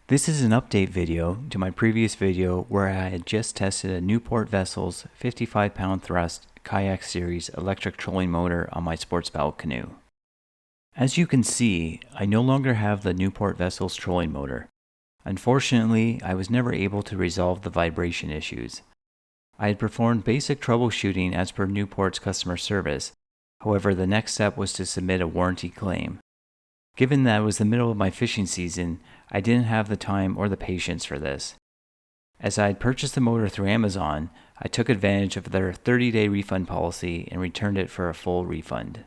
This is an update video to my previous video where I had just tested a Newport Vessels 55-pound thrust kayak series electric trolling motor on my Sportspal Canoe. As you can see, I no longer have the Newport Vessels trolling motor. Unfortunately, I was never able to resolve the vibration issues. I had performed basic troubleshooting as per Newport's customer service. However, the next step was to submit a warranty claim. Given that it was the middle of my fishing season, I didn't have the time or the patience for this. As I had purchased the motor through Amazon, I took advantage of their 30-day refund policy and returned it for a full refund.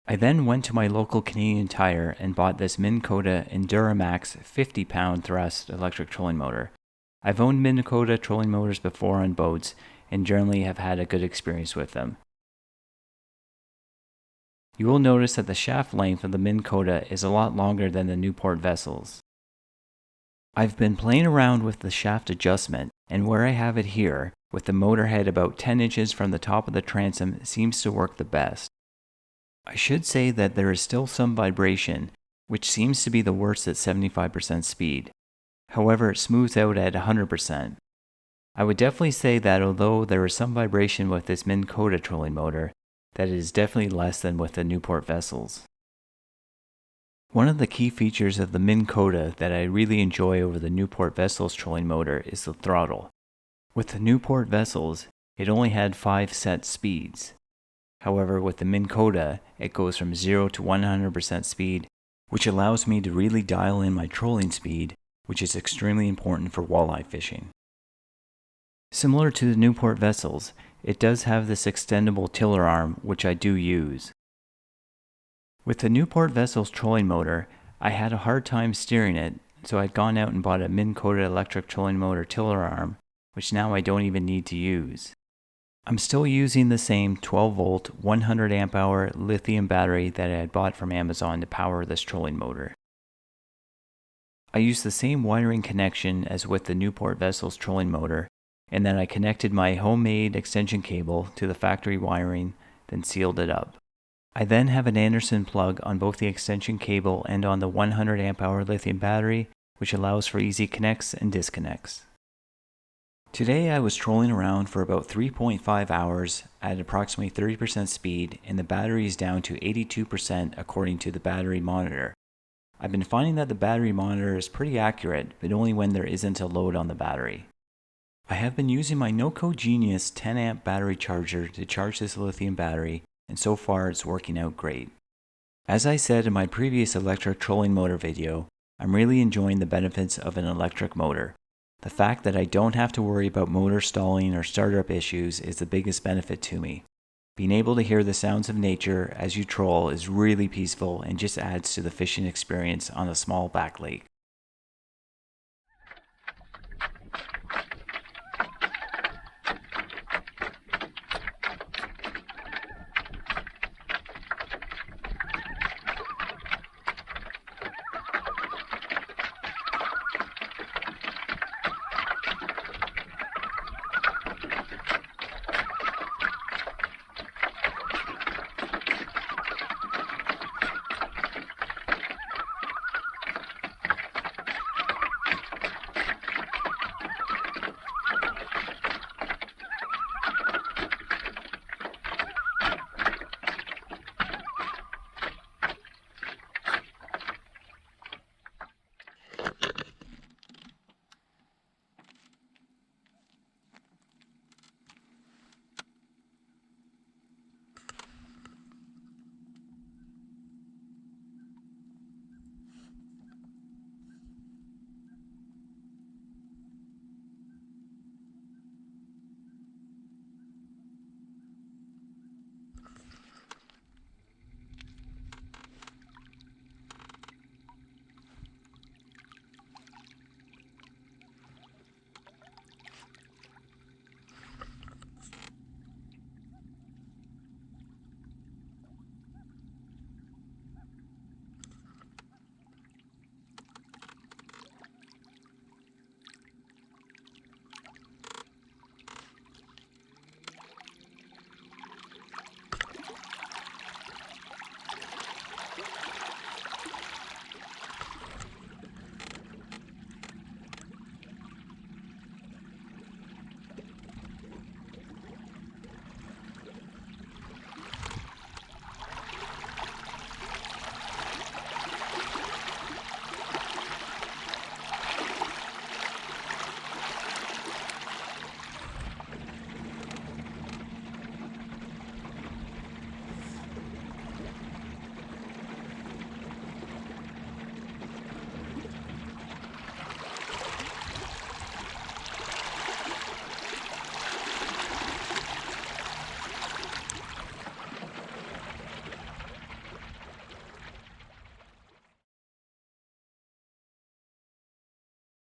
I then went to my local Canadian Tire and bought this Minn Kota Enduramax 50-pound thrust electric trolling motor. I've owned Minn Kota trolling motors before on boats and generally have had a good experience with them. You will notice that the shaft length of the Minn Kota is a lot longer than the Newport Vessels. I've been playing around with the shaft adjustment, and where I have it here, with the motor head about 10 inches from the top of the transom, seems to work the best. I should say that there is still some vibration, which seems to be the worst at 75% speed. However, it smooths out at 100%. I would definitely say that although there is some vibration with this Minn Kota trolling motor, that it is definitely less than with the Newport Vessels. One of the key features of the Minn Kota that I really enjoy over the Newport Vessels trolling motor is the throttle. With the Newport Vessels, it only had 5 set speeds. However, with the Minn Kota, it goes from 0 to 100% speed, which allows me to really dial in my trolling speed, which is extremely important for walleye fishing. Similar to the Newport Vessels, it does have this extendable tiller arm, which I do use. With the Newport Vessels trolling motor, I had a hard time steering it, so I'd gone out and bought a Minn Kota electric trolling motor tiller arm, which now I don't even need to use. I'm still using the same 12-volt, 100 amp hour lithium battery that I had bought from Amazon to power this trolling motor. I used the same wiring connection as with the Newport Vessels trolling motor, and then I connected my homemade extension cable to the factory wiring, then sealed it up. I then have an Anderson plug on both the extension cable and on the 100 amp hour lithium battery, which allows for easy connects and disconnects. Today I was trolling around for about 3.5 hours at approximately 30% speed, and the battery is down to 82% according to the battery monitor. I've been finding that the battery monitor is pretty accurate, but only when there isn't a load on the battery. I have been using my NoCo Genius 10 amp battery charger to charge this lithium battery, and so far it's working out great. As I said in my previous electric trolling motor video, I'm really enjoying the benefits of an electric motor. The fact that I don't have to worry about motor stalling or startup issues is the biggest benefit to me. Being able to hear the sounds of nature as you troll is really peaceful and just adds to the fishing experience on a small back lake.